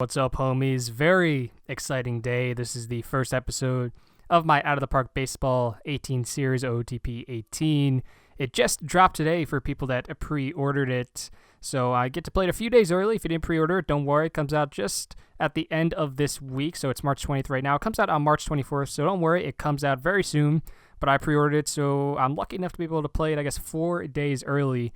What's up, homies? Very exciting day. This is the first episode of my Out of the Park Baseball 18 series, OOTP 18. It just dropped today for people that pre-ordered it, so I get to play it a few days early. If you didn't pre-order it, don't worry. It comes out just at the end of this week, so it's March 20th right now. It comes out on March 24th, so don't worry. It comes out very soon, but I pre-ordered it, so I'm lucky enough to be able to play it, 4 days early.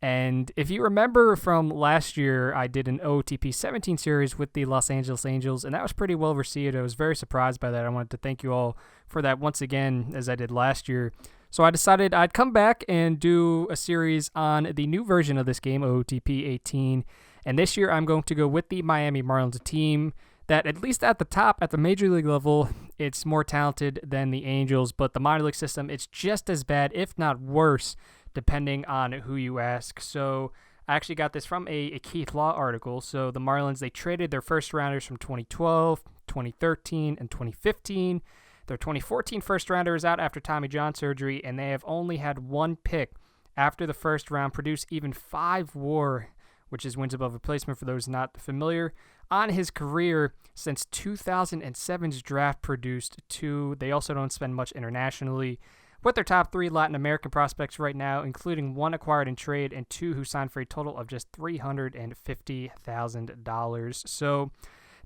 And if you remember from last year, I did an OOTP 17 series with the Los Angeles Angels, and that was pretty well received. I was very surprised by that. I wanted to thank you all for that once again, as I did last year. So I decided I'd come back and do a series on the new version of this game, OOTP 18. And this year, I'm going to go with the Miami Marlins, a team that, at least at the top, at the major league level, it's more talented than the Angels. But the minor league system, it's just as bad, if not worse, depending on who you ask. So I actually got this from a Keith Law article. So the Marlins, they traded their first rounders from 2012, 2013, and 2015. Their 2014 first rounder is out after Tommy John surgery, and they have only had one pick after the first round, produce even 5 WAR, which is wins above replacement for those not familiar, on his career since 2007's draft produced 2. They also don't spend much internationally. With their top 3 Latin American prospects right now, including 1 acquired in trade and 2 who signed for a total of just $350,000. So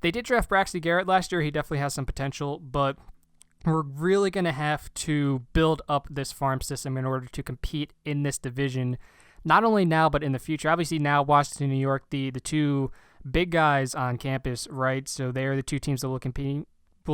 they did draft Braxton Garrett last year. He definitely has some potential, but we're really going to have to build up this farm system in order to compete in this division, not only now, but in the future. Obviously now Washington, New York, the 2 big guys on campus, right? So they are the 2 teams that will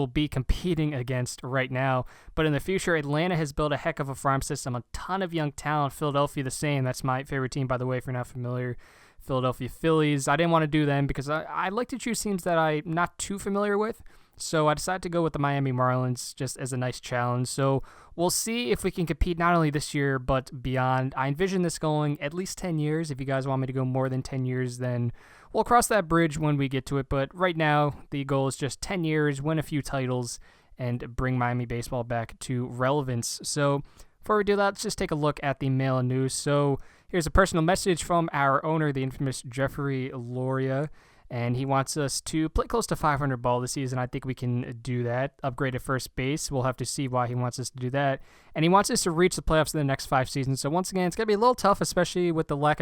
be competing against right now. But in the future, Atlanta has built a heck of a farm system, a ton of young talent. Philadelphia the same. That's my favorite team, by the way, if you're not familiar. Philadelphia Phillies. I didn't want to do them because I like to choose teams that I'm not too familiar with. So I decided to go with the Miami Marlins just as a nice challenge. So we'll see if we can compete not only this year, but beyond. I envision this going at least 10 years. If you guys want me to go more than 10 years, then we'll cross that bridge when we get to it. But right now, the goal is just 10 years, win a few titles, and bring Miami baseball back to relevance. So before we do that, let's just take a look at the mail and news. So here's a personal message from our owner, the infamous Jeffrey Loria. And he wants us to play close to 500 ball this season. I think we can do that. Upgrade at first base. We'll have to see why he wants us to do that. And he wants us to reach the playoffs in the next 5 seasons. So once again, it's going to be a little tough, especially with the lack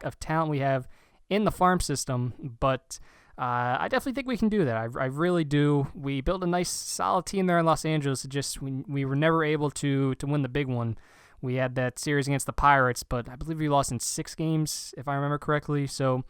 of talent we have in the farm system. But I definitely think we can do that. I really do. We built a nice, solid team there in Los Angeles. It just we were never able to win the big one. We had that series against the Pirates, but I believe we lost in 6 games, if I remember correctly. So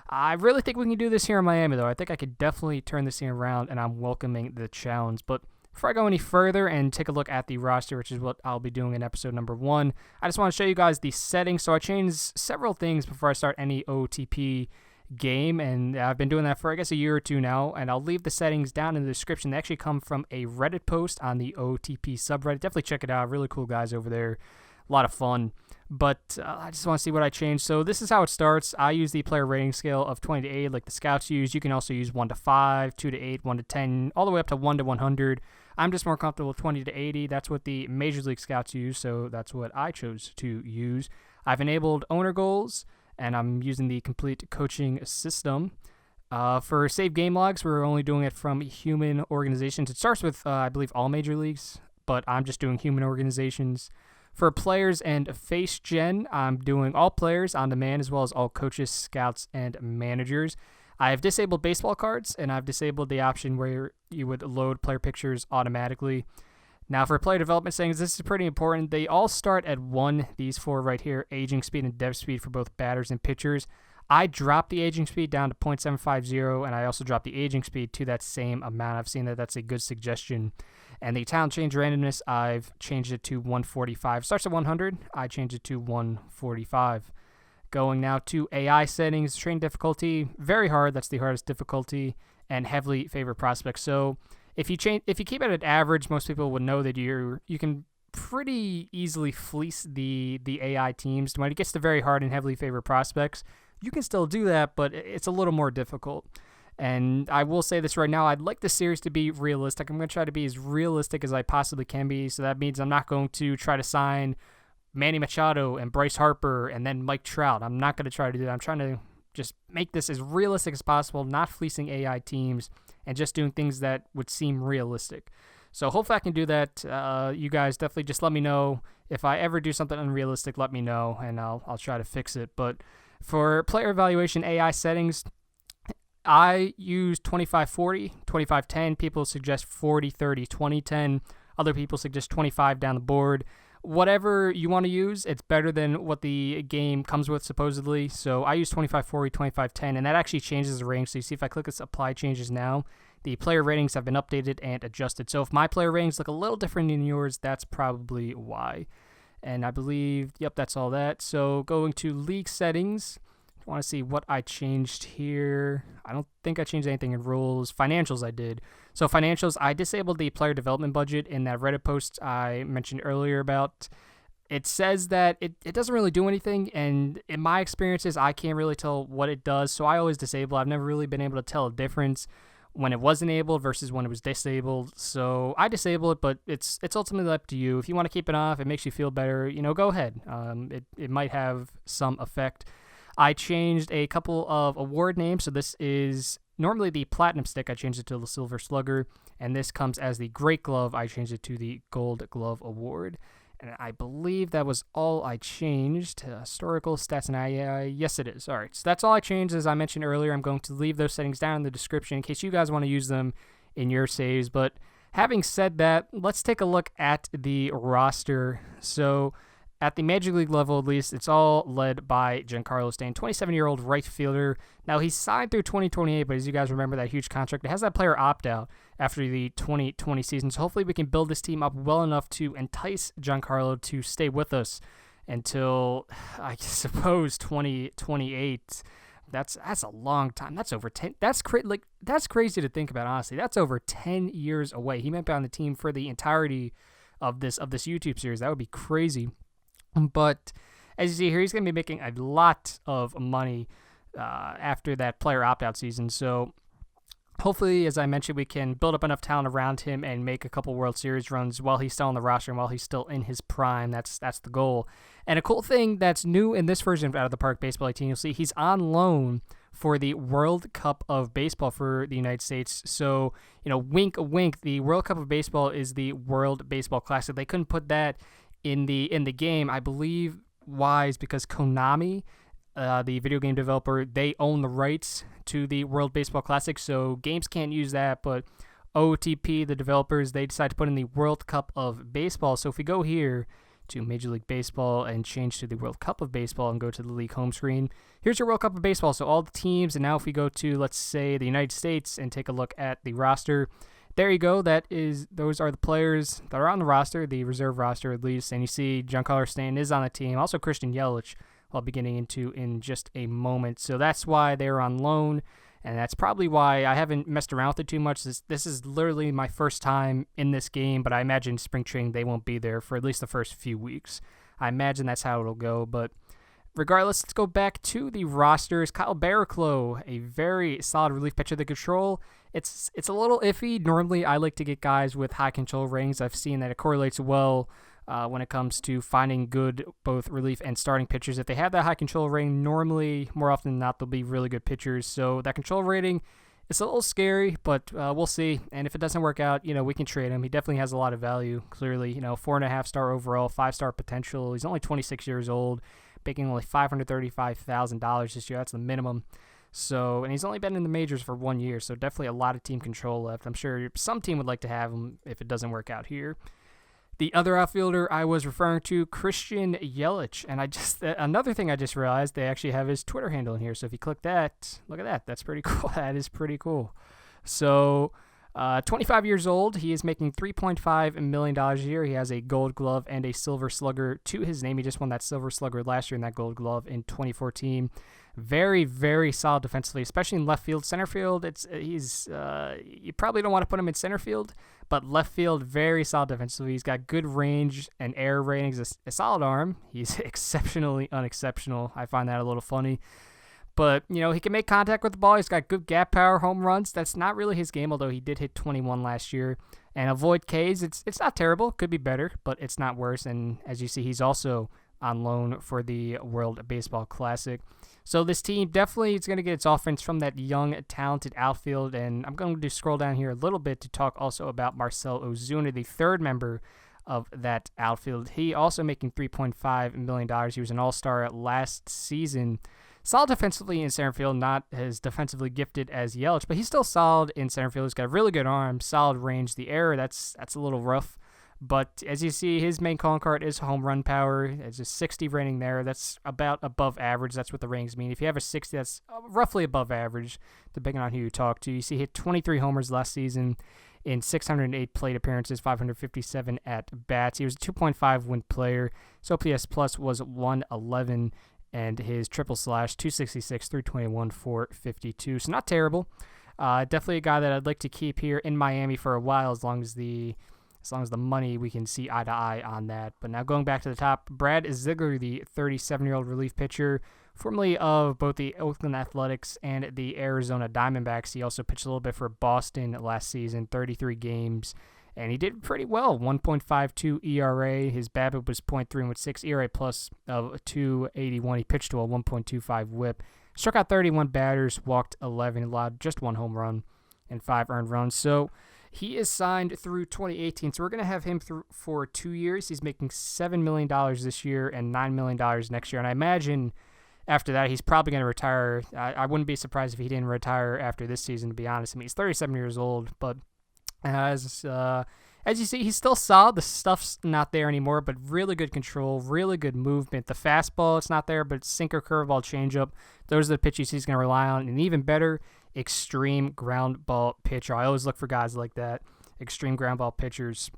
I really think we can do this here in Miami, though. I think I could definitely turn this thing around, and I'm welcoming the challenge. But before I go any further and take a look at the roster, which is what I'll be doing in episode number 1, I just want to show you guys the settings. So I changed several things before I start any OTP game, and I've been doing that for, a year or 2 now, and I'll leave the settings down in the description. They actually come from a Reddit post on the OTP subreddit. Definitely check it out. Really cool guys over there. A lot of fun. But I just want to see what I changed. So this is how it starts. I use the player rating scale of 20 to 8 like the scouts use. You can also use 1 to 5, 2 to 8, 1 to 10, all the way up to 1 to 100. I'm just more comfortable with 20 to 80. That's what the Major League Scouts use, so that's what I chose to use. I've enabled owner goals, and I'm using the complete coaching system. For save game logs, we're only doing it from human organizations. It starts with, I believe, all major leagues, but I'm just doing human organizations. For players and face gen, I'm doing all players on demand as well as all coaches, scouts, and managers. I have disabled baseball cards, and I've disabled the option where you would load player pictures automatically. Now for player development settings, this is pretty important. They all start at 1, these 4 right here, aging speed and dev speed for both batters and pitchers. I dropped the aging speed down to 0.750, and I also dropped the aging speed to that same amount. I've seen that that's a good suggestion. And the talent change randomness, I've changed it to 145. Starts at 100. I changed it to 145. Going now to AI settings, training difficulty, very hard. That's the hardest difficulty, and heavily favored prospects. So if you keep it at average, most people would know that you can pretty easily fleece the AI teams. When it gets to very hard and heavily favored prospects, you can still do that, but it's a little more difficult. And I will say this right now, I'd like the series to be realistic. I'm going to try to be as realistic as I possibly can be. So that means I'm not going to try to sign Manny Machado and Bryce Harper and then Mike Trout. I'm not going to try to do that. I'm trying to just make this as realistic as possible, not fleecing AI teams, and just doing things that would seem realistic. So hopefully I can do that. You guys definitely just let me know. If I ever do something unrealistic, let me know, and I'll try to fix it. But for player evaluation AI settings, I use 25-40, 25-10. People suggest 40-30, 20-10. Other people suggest 25 down the board. Whatever you want to use, it's better than what the game comes with, supposedly. So I use 25-40, 25-10, and that actually changes the range. So you see if I click this apply changes now, the player ratings have been updated and adjusted. So if my player ratings look a little different than yours, that's probably why. And I believe, yep, that's all that. So going to league settings, I want to see what I changed here. I don't think I changed anything in rules. Financials I did. So financials, I disabled the player development budget in that Reddit post I mentioned earlier about. It says that it doesn't really do anything, and in my experiences, I can't really tell what it does, so I always disable. I've never really been able to tell a difference when it was enabled versus when it was disabled. So I disable it, but it's ultimately up to you. If you want to keep it off, it makes you feel better, go ahead. It might have some effect. I changed a couple of award names. So this is normally the Platinum Stick. I changed it to the Silver Slugger, and this comes as the Great Glove. I changed it to the Gold Glove Award. And I believe that was all I changed. Historical stats and AI. Yes, it is. All right. So that's all I changed. As I mentioned earlier, I'm going to leave those settings down in the description in case you guys want to use them in your saves. But having said that, let's take a look at the roster. So at the Major League level, at least, it's all led by Giancarlo Stanton, 27-year-old right fielder. Now, he's signed through 2028, but as you guys remember, that huge contract, it has that player opt-out after the 2020 season. So hopefully we can build this team up well enough to entice Giancarlo to stay with us until, I suppose, 2028. That's a long time. That's over 10. That's crazy to think about, honestly. That's over 10 years away. He might be on the team for the entirety of this YouTube series. That would be crazy. But as you see here, he's going to be making a lot of money after that player opt-out season. So hopefully, as I mentioned, we can build up enough talent around him and make a couple World Series runs while he's still on the roster and while he's still in his prime. That's the goal. And a cool thing that's new in this version of Out of the Park Baseball 18, you'll see he's on loan for the World Cup of Baseball for the United States. So, wink, wink, the World Cup of Baseball is the World Baseball Classic. They couldn't put that in the game, I believe. Why is because Konami, the video game developer, they own the rights to the World Baseball Classic, so games can't use that. But OOTP, the developers, they decided to put in the World Cup of Baseball. So if we go here to Major League Baseball and change to the World Cup of Baseball and go to the league home screen, here's your World Cup of Baseball. So all the teams, and now if we go to, let's say, the United States and take a look at the roster, there you go. Those are the players that are on the roster, the reserve roster at least. And you see Giancarlo Stanton is on the team. Also Christian Yelich, I'll be getting into in just a moment. So that's why they're on loan, and that's probably why I haven't messed around with it too much. This is literally my first time in this game, but I imagine spring training they won't be there for at least the first few weeks. I imagine that's how it'll go, but regardless, let's go back to the rosters. Kyle Barraclough, a very solid relief pitcher. The control, it's a little iffy. Normally, I like to get guys with high control ratings. I've seen that it correlates well when it comes to finding good both relief and starting pitchers. If they have that high control rating, normally, more often than not, they'll be really good pitchers. So that control rating, it's a little scary, but we'll see. And if it doesn't work out, we can trade him. He definitely has a lot of value, clearly. 4.5-star overall, 5-star potential. He's only 26 years old, making only $535,000 this year. That's the minimum. So, and he's only been in the majors for 1 year, so definitely a lot of team control left. I'm sure some team would like to have him if it doesn't work out here. The other outfielder I was referring to, Christian Yelich, and another thing I just realized, they actually have his Twitter handle in here. So if you click that, look at that. That's pretty cool. That is pretty cool. So 25 years old. He is making $3.5 million a year. He has a Gold Glove and a Silver Slugger to his name. He just won that Silver Slugger last year and that Gold Glove in 2014. Very, very solid defensively, especially in left field. Center field, you probably don't want to put him in center field, but left field, very solid defensively. He's got good range and air ratings, a solid arm. He's exceptionally unexceptional. I find that a little funny. But, he can make contact with the ball. He's got good gap power, home runs. That's not really his game, although he did hit 21 last year. And avoid Ks, it's not terrible. Could be better, but it's not worse. And as you see, he's also on loan for the World Baseball Classic. So this team definitely is going to get its offense from that young, talented outfield, and I'm going to scroll down here a little bit to talk also about Marcell Ozuna, the third member of that outfield. He also making $3.5 million. He was an all-star last season. Solid defensively in center field, not as defensively gifted as Yelich, but he's still solid in center field. He's got a really good arm, solid range. The error, that's a little rough. But as you see, his main calling card is home run power. It's a 60 rating there. That's about above average. That's what the ratings mean. If you have a 60, that's roughly above average, depending on who you talk to. You see he hit 23 homers last season in 608 plate appearances, 557 at-bats. He was a 2.5 win player. His OPS plus was 111, and his triple slash, 266, 321, 452. So not terrible. Definitely a guy that I'd like to keep here in Miami for a while, as long as the money, we can see eye to eye on that. But now going back to the top, Brad Ziegler, the 37-year-old relief pitcher, formerly of both the Oakland Athletics and the Arizona Diamondbacks. He also pitched a little bit for Boston last season, 33 games, and he did pretty well, 1.52 ERA. His BABIP was .316, ERA plus of 281. He pitched to a 1.25 whip, struck out 31 batters, walked 11, allowed just 1 home run and 5 earned runs. So he is signed through 2018, so we're going to have him for 2 years. He's making $7 million this year and $9 million next year, and I imagine after that he's probably going to retire. I wouldn't be surprised if he didn't retire after this season, to be honest. I mean, he's 37 years old, but as you see, he's still solid. The stuff's not there anymore, but really good control, really good movement. The fastball, it's not there, but sinker, curveball, changeup, those are the pitches he's going to rely on, and even better, extreme ground ball pitcher. I always look for guys like that, extreme ground ball pitchers.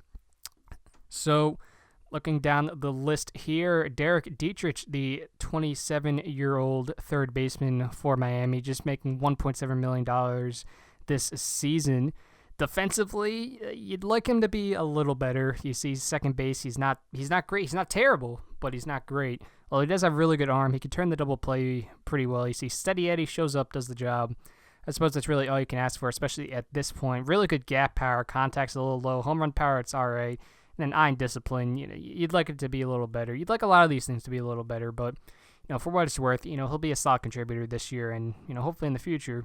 So looking down the list here, Derek Dietrich, the 27-year-old third baseman for Miami, just making $1.7 million this season. Defensively, you'd like him to be a little better. You see second base, he's not great. He's not terrible, but he's not great. Well, he does have a really good arm. He can turn the double play pretty well. You see steady Eddie shows up, does the job. I suppose that's really all you can ask for, especially at this point. Really good gap power. Contact's a little low. Home run power, it's all right. And then eye and discipline, you'd like it to be a little better. You'd like a lot of these things to be a little better, but for what it's worth, he'll be a solid contributor this year and hopefully in the future.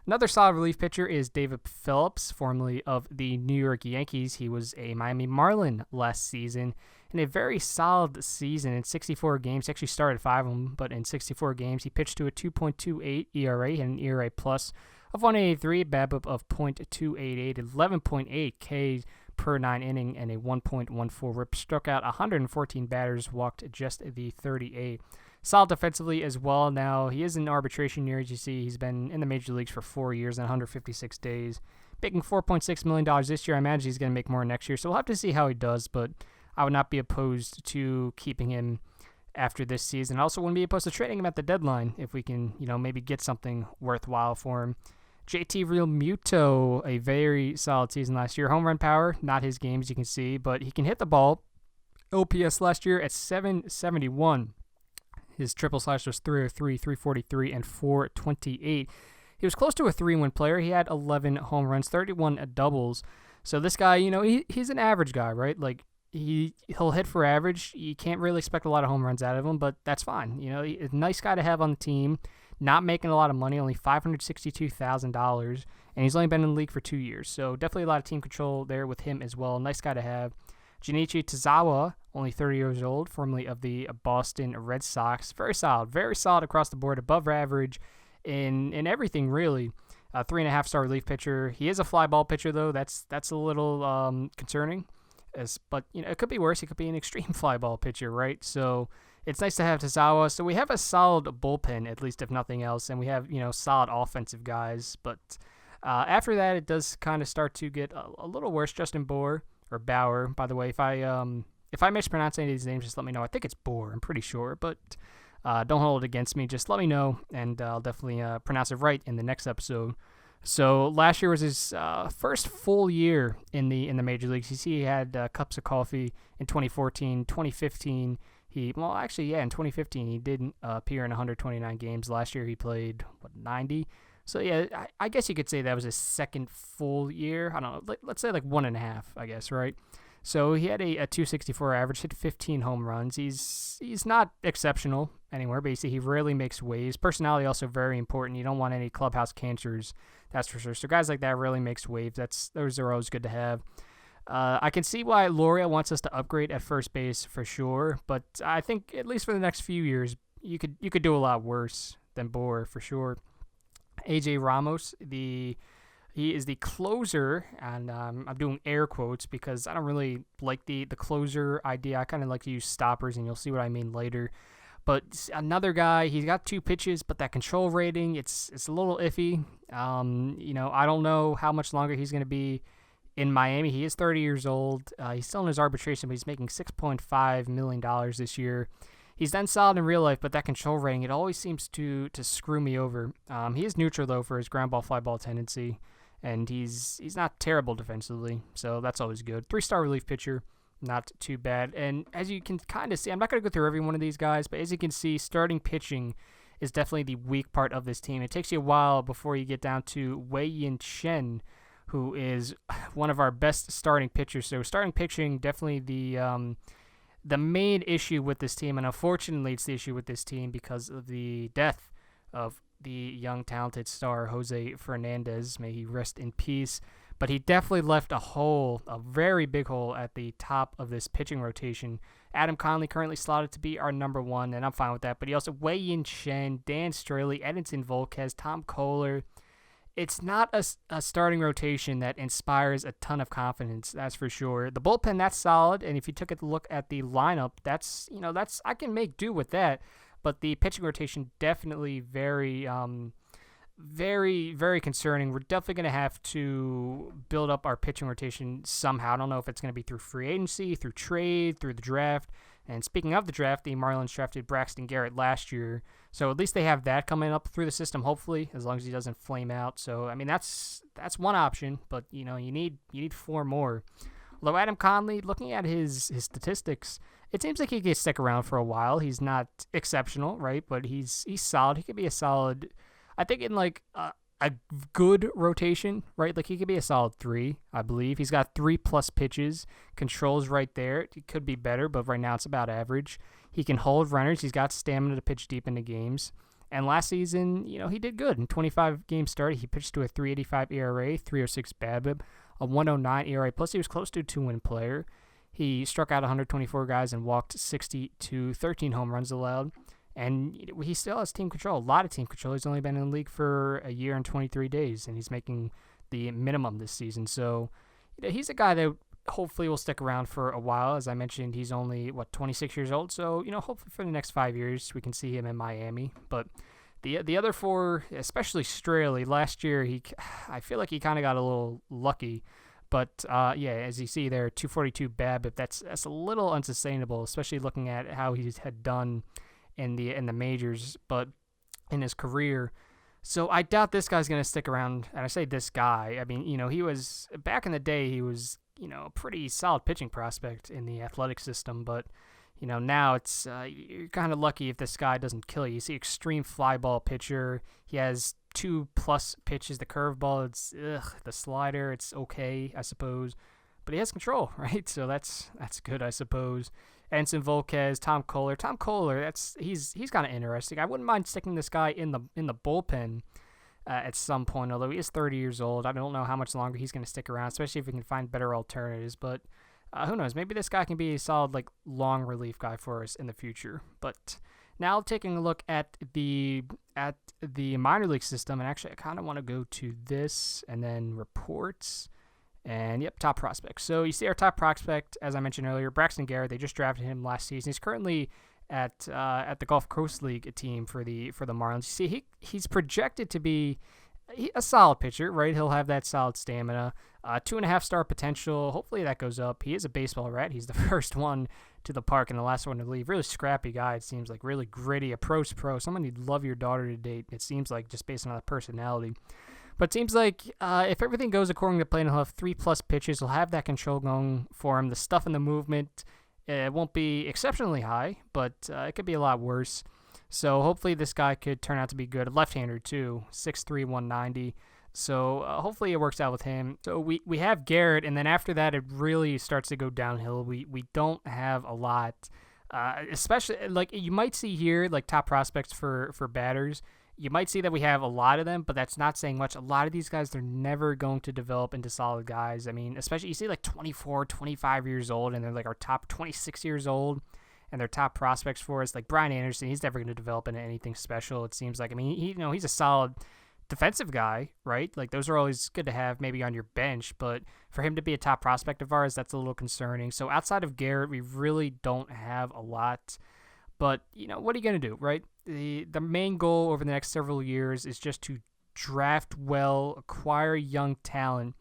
Another solid relief pitcher is David Phillips, formerly of the New York Yankees. He was a Miami Marlin last season, in a very solid season in 64 games. He actually started 5 of them, but in 64 games, he pitched to a 2.28 ERA and an ERA plus of 183, BABIP of .288, 11.8 Ks per 9 inning, and a 1.14 whip. Struck out 114 batters, walked just the 38. Solid defensively as well. Now, he is in arbitration year, as you see. He's been in the major leagues for 4 years and 156 days. Making $4.6 million this year. I imagine he's going to make more next year, so we'll have to see how he does, but I would not be opposed to keeping him after this season. I also wouldn't be opposed to trading him at the deadline if we can, maybe get something worthwhile for him. JT Realmuto, a very solid season last year. Home run power, not his game, as you can see, but he can hit the ball. OPS last year at 771. His triple slash was 303, 343, and 428. He was close to a 3-win player. He had 11 home runs, 31 doubles. So this guy, he's an average guy, right? Like, he'll hit for average. You can't really expect a lot of home runs out of him, but that's fine. He's a nice guy to have on the team. Not making a lot of money, only $562,000, and he's only been in the league for 2 years. So definitely a lot of team control there with him as well. Nice guy to have. Junichi Tazawa, only 30 years old, formerly of the Boston Red Sox. Very solid across the board, above average in everything, really. 3.5-star relief pitcher. He is a fly ball pitcher, though. That's a little concerning. But it could be worse. He could be an extreme fly ball pitcher, right? So it's nice to have Tazawa. So we have a solid bullpen, at least if nothing else, and we have solid offensive guys. But after that, it does kind of start to get a little worse. Justin Bauer, by the way. If I mispronounce any of these names, just let me know. I think it's Bohr. I'm pretty sure, but don't hold it against me. Just let me know, and I'll definitely pronounce it right in the next episode. So last year was his first full year in the major leagues. You see, he had cups of coffee in 2014, 2015. In 2015 he didn't appear in 129 games. Last year he played 90. So yeah, I guess you could say that was his second full year. I don't know. Let's say like 1.5, I guess, right? So he had a 264 average, hit 15 home runs. He's not exceptional anywhere, but you see he rarely makes waves. Personality also very important. You don't want any clubhouse cancers, that's for sure. So guys like that really makes waves. Those are always good to have. I can see why Loria wants us to upgrade at first base for sure, but I think at least for the next few years, you could do a lot worse than Bohr for sure. AJ Ramos, he is the closer, and I'm doing air quotes because I don't really like the closer idea. I kind of like to use stoppers, and you'll see what I mean later. But another guy, he's got 2 pitches, but that control rating, it's a little iffy. I don't know how much longer he's going to be in Miami. He is 30 years old. He's still in his arbitration, but he's making $6.5 million this year. He's done solid in real life, but that control rating, it always seems to screw me over. He is neutral, though, for his ground ball, fly ball tendency, and he's not terrible defensively, so that's always good. 3-star relief pitcher, not too bad. And as you can kind of see, I'm not going to go through every one of these guys, but as you can see, starting pitching is definitely the weak part of this team. It takes you a while before you get down to Wei-Yin Chen, who is one of our best starting pitchers. So starting pitching, definitely the main issue with this team, and unfortunately it's the issue with this team because of the death of the young talented star Jose Fernandez. May he rest in peace. But he definitely left a very big hole at the top of this pitching rotation. Adam Conley currently slotted to be our number 1, and I'm fine with that. But he also Wei-Yin Chen, Dan Straley, Edinson Volquez, Tom Kohler. It's not a starting rotation that inspires a ton of confidence, that's for sure. The bullpen, that's solid, and if you took a look at the lineup, that's I can make do with that. But the pitching rotation definitely very, very concerning. We're definitely going to have to build up our pitching rotation somehow. I don't know if it's going to be through free agency, through trade, through the draft. And speaking of the draft, the Marlins drafted Braxton Garrett last year. So at least they have that coming up through the system, hopefully, as long as he doesn't flame out. So, I mean, that's one option, but, you need 4 more. Although Adam Conley, looking at his statistics, it seems like he could stick around for a while. He's not exceptional, right? But he's solid. He could be a solid, I think, in like a good rotation, right? Like he could be a solid 3, I believe. He's got 3+ pitches, controls right there. He could be better, but right now it's about average. He can hold runners. He's got stamina to pitch deep into games. And last season, he did good. In 25 games started, he pitched to a 3.85 ERA, 3.06 BABIP, a 1.09 ERA. Plus, he was close to a 2-win player. He struck out 124 guys and walked 60 to 13 home runs allowed. And he still has team control, a lot of team control. He's only been in the league for a year and 23 days, and he's making the minimum this season. So he's a guy that hopefully will stick around for a while. As I mentioned, he's only, 26 years old. So, hopefully for the next 5 years, we can see him in Miami. But the other 4, especially Straley, last year, I feel like he kind of got a little lucky. But, as you see there, 242 BABIP, that's a little unsustainable, especially looking at how he had done in the majors, but in his career. So I doubt this guy's going to stick around. And I say this guy, I mean, he was, back in the day, he was, a pretty solid pitching prospect in the athletic system, but, now it's, you're kind of lucky if this guy doesn't kill you. You see extreme fly ball pitcher. He has 2+ pitches. The curveball, it's, the slider, it's okay, I suppose, but he has control, right? So that's good, I suppose. Edinson Volquez, Tom Kohler. Tom Kohler, he's kind of interesting. I wouldn't mind sticking this guy in the bullpen at some point, although he is 30 years old. I don't know how much longer he's going to stick around, especially if we can find better alternatives. But who knows? Maybe this guy can be a solid, long relief guy for us in the future. But now taking a look at the minor league system, and actually I kind of want to go to this and then reports. And yep, top prospects. So you see our top prospect, as I mentioned earlier, Braxton Garrett. They just drafted him last season. He's currently at the Gulf Coast League team for the Marlins. You see, he's projected to be a solid pitcher, right? He'll have that solid stamina, 2.5-star potential. Hopefully that goes up. He is a baseball rat. He's the first one to the park and the last one to leave. Really scrappy guy. It seems like really gritty, a pro's pro. Someone you'd love your daughter to date. It seems like just based on that personality. But it seems like if everything goes according to plan, he'll have 3+ pitches. He'll have that control going for him. The stuff in the movement, it won't be exceptionally high, but it could be a lot worse. So hopefully this guy could turn out to be good. A left-hander too, 6'3", 190. So hopefully it works out with him. So we have Garrett, and then after that, it really starts to go downhill. We don't have a lot, especially like you might see here, like top prospects for batters. You might see that we have a lot of them, but that's not saying much. A lot of these guys, they're never going to develop into solid guys. I mean, especially you see like 24, 25 years old, and they're like our top 26 years old, and they're top prospects for us. Like Brian Anderson, he's never going to develop into anything special, it seems like. I mean, he's a solid defensive guy, right? Like those are always good to have maybe on your bench, but for him to be a top prospect of ours, that's a little concerning. So outside of Garrett, we really don't have a lot. But, what are you going to do, right? The main goal over the next several years is just to draft well, acquire young talent,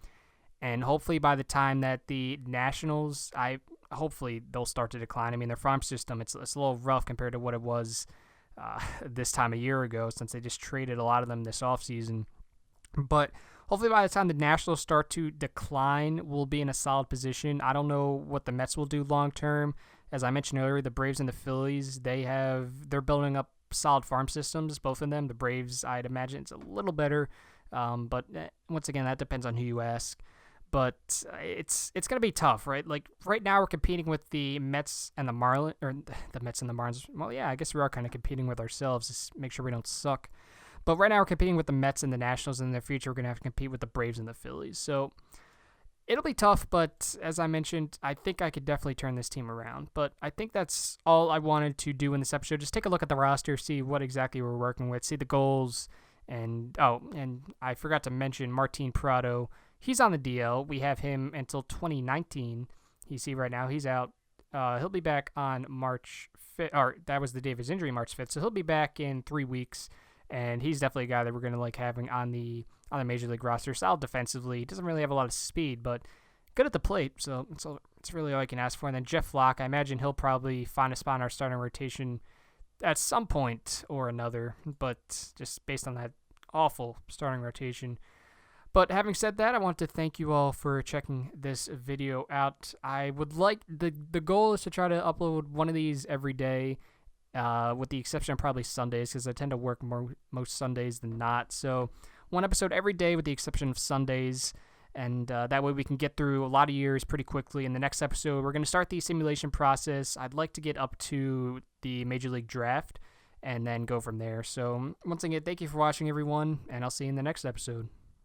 and hopefully by the time that the Nationals, hopefully they'll start to decline. I mean, their farm system, it's a little rough compared to what it was this time a year ago, since they just traded a lot of them this offseason. But hopefully by the time the Nationals start to decline, we'll be in a solid position. I don't know what the Mets will do long term. As I mentioned earlier, the Braves and the Phillies, they're building up solid farm systems, both of them. The Braves, I'd imagine it's a little better, but once again, that depends on who you ask. But it's going to be tough, right? Like right now, we're competing with the Mets and the Marlins, or the Mets and the Marlins. Well, yeah, I guess we are kind of competing with ourselves to make sure we don't suck. But right now, we're competing with the Mets and the Nationals, and in the future, we're going to have to compete with the Braves and the Phillies. So it'll be tough, but as I mentioned, I think I could definitely turn this team around. But I think that's all I wanted to do in this episode. Just take a look at the roster, see what exactly we're working with, see the goals, and I forgot to mention Martin Prado. He's on the DL. We have him until 2019. You see right now he's out. He'll be back on March 5th, or that was the day of his injury, March 5th. So he'll be back in 3 weeks, and he's definitely a guy that we're going to like having on the Major League roster. Solid defensively. He doesn't really have a lot of speed, but good at the plate, so it's really all I can ask for. And then Jeff Locke, I imagine he'll probably find a spot in our starting rotation at some point or another, but just based on that awful starting rotation. But having said that, I want to thank you all for checking this video out. I would like, the goal is to try to upload one of these every day, with the exception of probably Sundays, because I tend to work most Sundays than not. So one episode every day with the exception of Sundays, and that way we can get through a lot of years pretty quickly. In the next episode, we're going to start the simulation process. I'd like to get up to the Major League Draft and then go from there. So once again, thank you for watching, everyone, and I'll see you in the next episode.